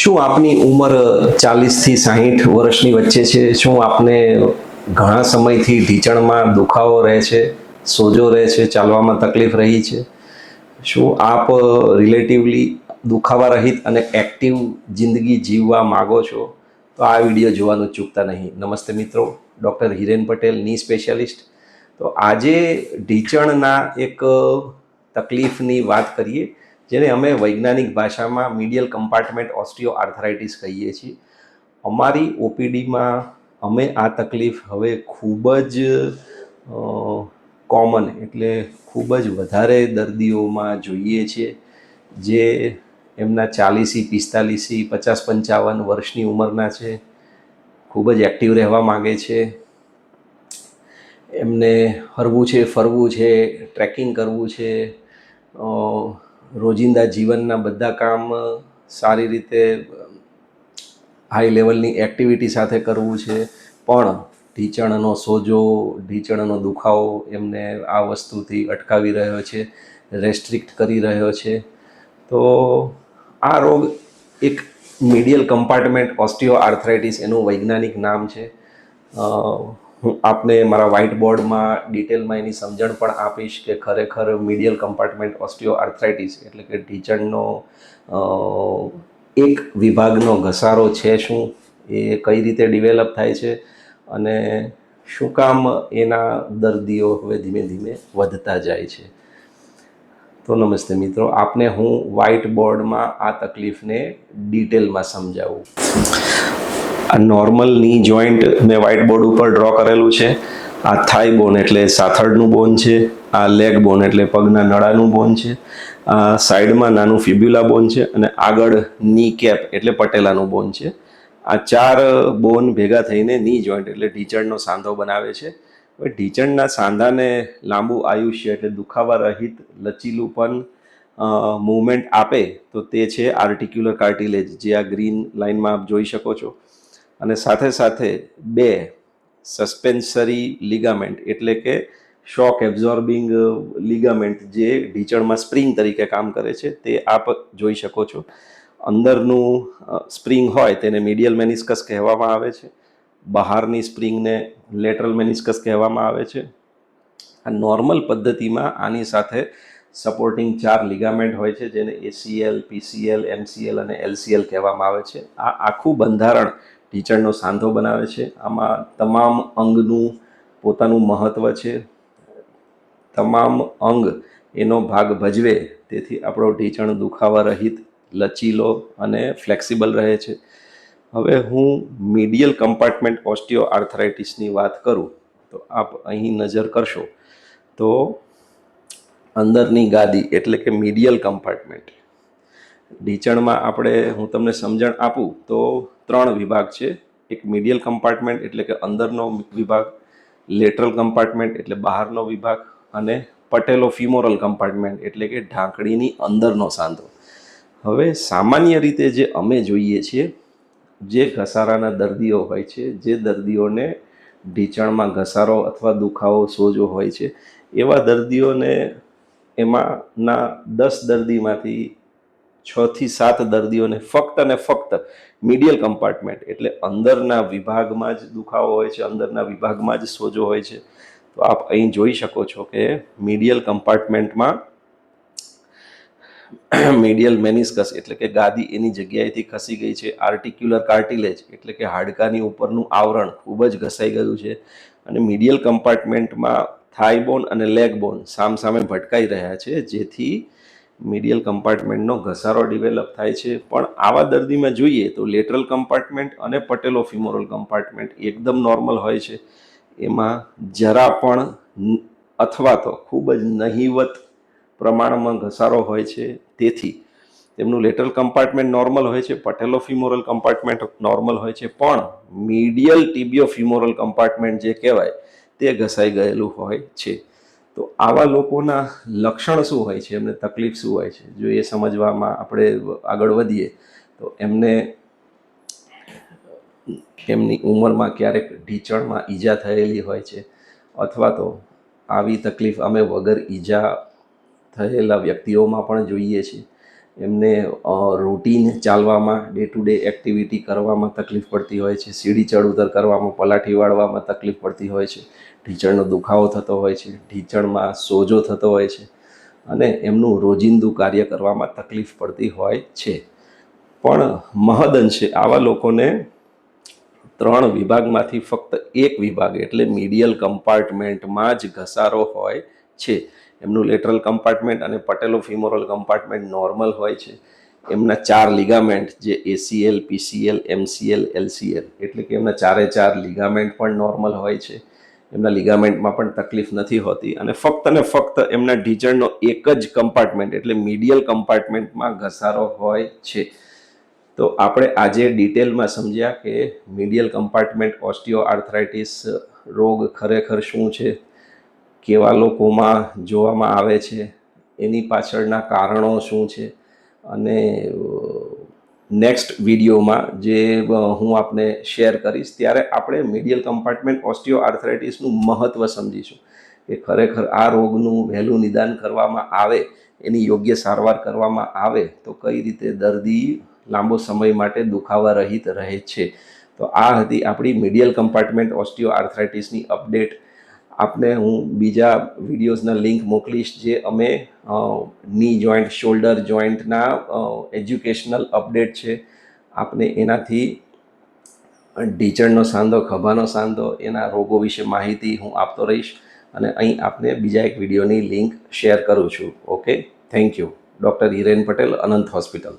શું આપની ઉંમર 40 થી 60 વર્ષની વચ્ચે છે? શું આપને ઘણા સમયથી ઢીંચણમાં દુખાવો રહે છે, સોજો રહે છે, ચાલવામાં તકલીફ રહી છે? શું આપ રિલેટિવલી દુખાવા રહિત અને એક્ટિવ જિંદગી જીવવા માગો છો? તો આ વિડીયો જોવાનું ચૂકતા નહીં. નમસ્તે મિત્રો, ડૉક્ટર હિરેન પટેલ, ની સ્પેશિયાલિસ્ટ. તો આજે ઢીંચણના એક તકલીફની વાત કરીએ, જેને અમે વૈજ્ઞાનિક ભાષામાં મીડિયલ કમ્પાર્ટમેન્ટ ઓસ્ટિયો આર્થરાઇટિસ કહીએ છીએ. અમારી ઓપીડીમાં અમે આ તકલીફ હવે ખૂબ જ કોમન એટલે ખૂબ જ વધારે દર્દીઓમાં જોઈએ છીએ, જે એમના 40-45, 50-55 વર્ષની ઉંમરના છે, ખૂબ જ એક્ટિવ રહેવા માગે છે, એમને હરવું છે, ફરવું છે, ટ્રેકિંગ કરવું છે, રોજિંદા જીવનના બધા કામ સારી રીતે હાઈ લેવલની એક્ટિવિટી સાથે કરવું છે, પણ ઢીંચણનો સોજો, ઢીંચણનો દુખાવો એમને આ વસ્તુથી અટકાવી રહ્યો છે, રેસ્ટ્રિક્ટ કરી રહ્યો છે. તો આ રોગ એક મીડિયલ કમ્પાર્ટમેન્ટ ઓસ્ટિયો આર્થરાઇટિસ એનું વૈજ્ઞાનિક નામ છે. હું આપને મારા વ્હાઇટ બોર્ડમાં ડિટેલમાં એની સમજણ પણ આપીશ કે ખરેખર મીડિયલ કમ્પાર્ટમેન્ટ ઓસ્ટિયો આર્થરાઇટિસ એટલે કે ઢીંચણનો એક વિભાગનો ઘસારો છે શું, એ કઈ રીતે ડિવેલપ થાય છે અને શું કામ એના દર્દીઓ હવે ધીમે ધીમે વધતા જાય છે. તો નમસ્તે મિત્રો, આપને હું વ્હાઇટ બોર્ડમાં આ તકલીફને ડિટેલમાં સમજાવું. આ નોર્મલ ની જોઈન્ટ મેં વ્હાઇટ બોર્ડ ઉપર ડ્રો કરેલું છે. આ થાઈ બોન એટલે સાથળનું બોન છે, આ લેગ બોન એટલે પગના નળાનું બોન છે, આ સાઈડમાં નાનું ફિબ્યુલા બોન છે અને આગળ ની કેપ એટલે પટેલાનું બોન છે. આ 4 બોન ભેગા થઈને ની જોઈન્ટ એટલે ઢીંચણનો સાંધો બનાવે છે. હવે ઢીંચણના સાંધાને લાંબુ આયુષ્ય એટલે દુખાવા રહિત લચીલુંપન મૂવમેન્ટ આપે તો તે છે આર્ટિક્યુલર કાર્ટિલેજ, જે આ ગ્રીન લાઇનમાં આપ જોઈ શકો છો. અને સાથે સાથે 2 સસ્પેન્સરી લિગામેન્ટ એટલે કે શોક એબ્ઝોર્બિંગ લિગામેન્ટ જે ઢીંચણમાં સ્પ્રિંગ તરીકે કામ કરે છે, તે આપ જોઈ શકો છો. અંદરનું સ્પ્રિંગ હોય તેને મીડિયલ મેનિસ્કસ કહેવામાં આવે છે, બહારની સ્પ્રિંગને લેટરલ મેનિસ્કસ કહેવામાં આવે છે. આ નોર્મલ પદ્ધતિમાં આની સાથે સપોર્ટિંગ 4 લિગામેન્ટ હોય છે, જેને એસીએલ, પીસીએલ, એમસીએલ અને એલસીએલ કહેવામાં આવે છે. આ આખું બંધારણ ઢીંચણનો સાંધો બનાવે છે. આમાં તમામ અંગનું પોતાનું મહત્ત્વ છે, તમામ અંગ એનો ભાગ ભજવે તેથી આપણો ઢીંચણ દુખાવા રહિત, લચીલો અને ફ્લેક્સિબલ રહે છે. હવે હું મીડિયલ કમ્પાર્ટમેન્ટ ઓસ્ટિયો આર્થરાઇટિસની વાત કરું તો આપ અહીં નજર કરશો તો અંદરની ગાદી એટલે કે મીડિયલ કમ્પાર્ટમેન્ટ ઢીંચણમાં હું તમને સમજણ આપું તો 3 વિભાગ છે. એક મીડિયલ કમ્પાર્ટમેન્ટ એટલે કે અંદરનો વિભાગ, લેટરલ કમ્પાર્ટમેન્ટ એટલે બહારનો વિભાગ અને પટેલો ફિમોરલ કમ્પાર્ટમેન્ટ એટલે કે ઢાંકણીની અંદરનો સાંધો. હવે સામાન્ય રીતે જે અમે જોઈએ છીએ, જે ઘસારાના દર્દીઓ હોય છે, જે દર્દીઓને ઢીંચણમાં ઘસારો અથવા દુખાવો સોજો હોય છે, એવા દર્દીઓને એમાંના 10 દર્દીમાંથી 6 થી 7 દર્દીઓને ફક્ત અને ફક્ત મીડિયલ કમ્પાર્ટમેન્ટ એટલે અંદરના વિભાગમાં જ દુખાવો હોય છે, અંદરના વિભાગમાં જ સોજો હોય છે. તો આપ અહીં જોઈ શકો છો કે મીડિયલ કમ્પાર્ટમેન્ટમાં મીડિયલ મેનિસ્કસ એટલે કે ગાદી એની જગ્યાએથી ખસી ગઈ છે, આર્ટિક્યુલર કાર્ટિલેજ એટલે કે હાડકાની ઉપરનું આવરણ ખૂબ જ ઘસાઈ ગયું છે અને મીડિયલ કમ્પાર્ટમેન્ટમાં થાઈ બોન અને લેગ બોન સામસામે ભટકાઈ રહ્યા છે, જેથી મીડિયલ કમ્પાર્ટમેન્ટનો ઘસારો ડિવેલપ થાય છે. પણ આવા દર્દીમાં જોઈએ તો લેટરલ કમ્પાર્ટમેન્ટ અને પટેલો ફિમોરલ કમ્પાર્ટમેન્ટ એકદમ નોર્મલ હોય છે. એમાં જરા પણ અથવા તો ખૂબ જ નહિવત પ્રમાણમાં ઘસારો હોય છે, તેથી તેમનું લેટરલ કમ્પાર્ટમેન્ટ નોર્મલ હોય છે, પટેલો ફિમોરલ કમ્પાર્ટમેન્ટ નોર્મલ હોય છે, પણ મીડિયલ ટિબિયો ફિમોરલ કમ્પાર્ટમેન્ટ જે કહેવાય તે ઘસાઈ ગયેલું હોય છે. તો આવા લોકોના લક્ષણ શું હોય છે, એમને તકલીફ શું હોય છે, જો એ સમજવામાં આપણે આગળ વધીએ તો એમને એમની ઉંમરમાં ક્યારેક ઢીંચણમાં ઈજા થયેલી હોય છે, અથવા તો આવી તકલીફ અમે વગર ઈજા થયેલા વ્યક્તિઓમાં પણ જોઈએ છીએ. એમને રૂટીન ચાલવામાં, ડે ટુ ડે એક્ટિવિટી કરવામાં તકલીફ પડતી હોય છે, સીડી ચડ ઉતર કરવામાં, પલાઠી વાળવામાં તકલીફ પડતી હોય છે, ઢીંચણનો દુખાવો થતો હોય છે, ઢીંચણમાં સોજો થતો હોય છે અને એમનું રોજિંદુ કાર્ય કરવામાં તકલીફ પડતી હોય છે. પણ મહદઅંશે આવા લોકોને 3 વિભાગમાંથી ફક્ત એક વિભાગ એટલે મીડિયલ કમ્પાર્ટમેન્ટમાં જ ઘસારો હોય છે. એમનું લેટરલ કમ્પાર્ટમેન્ટ અને પટેલોફિમોરલ કમ્પાર્ટમેન્ટ નોર્મલ હોય છે. એમના 4 લિગામેન્ટ જે ACL, PCL, MCL, LCL એટલે કે એમના 4 લિગામેન્ટ પણ નોર્મલ હોય છે. એમના લિગામેન્ટમાં પણ તકલીફ નથી હોતી અને ફક્ત એમના ઢીંચણનો એક જ કમ્પાર્ટમેન્ટ એટલે મીડિયલ કમ્પાર્ટમેન્ટમાં ઘસારો હોય છે. તો આપણે આજે ડિટેલમાં સમજ્યા કે મીડિયલ કમ્પાર્ટમેન્ટ ઓસ્ટિયોઆર્થરાઇટિસ રોગ ખરેખર શું છે, કેવા લોકોમાં જોવામાં આવે છે, એની પાછળના કારણો શું છે અને નેક્સ્ટ વિડીયોમાં જે હું આપને શેર કરીશ ત્યારે આપણે મીડિયલ કમ્પાર્ટમેન્ટ ઓસ્ટિયોઆર્થરાઇટિસનું મહત્ત્વ સમજીશું કે ખરેખર આ રોગનું વહેલું નિદાન કરવામાં આવે, એની યોગ્ય સારવાર કરવામાં આવે તો કઈ રીતે દર્દી લાંબો સમય માટે દુખાવા રહિત રહે છે. તો આ હતી આપણી મીડિયલ કમ્પાર્ટમેન્ટ ઓસ્ટિયોઆર્થરાઇટિસની અપડેટ. આપને હું બીજા વિડીયોઝના લિંક મોકલીશ જે અમે ની જોઈન્ટ, શોલ્ડર જોઈન્ટના એજ્યુકેશનલ અપડેટ છે. આપને એનાથી ઢીંચણનો સાંધો, ખભાનો સાંધો, એના રોગો વિશે માહિતી હું આપતો રહીશ અને અહીં આપને બીજા એક વિડીયોની લિંક શેર કરું છું. Okay, thank you. Doctor Hiren Patel, Anant hospital.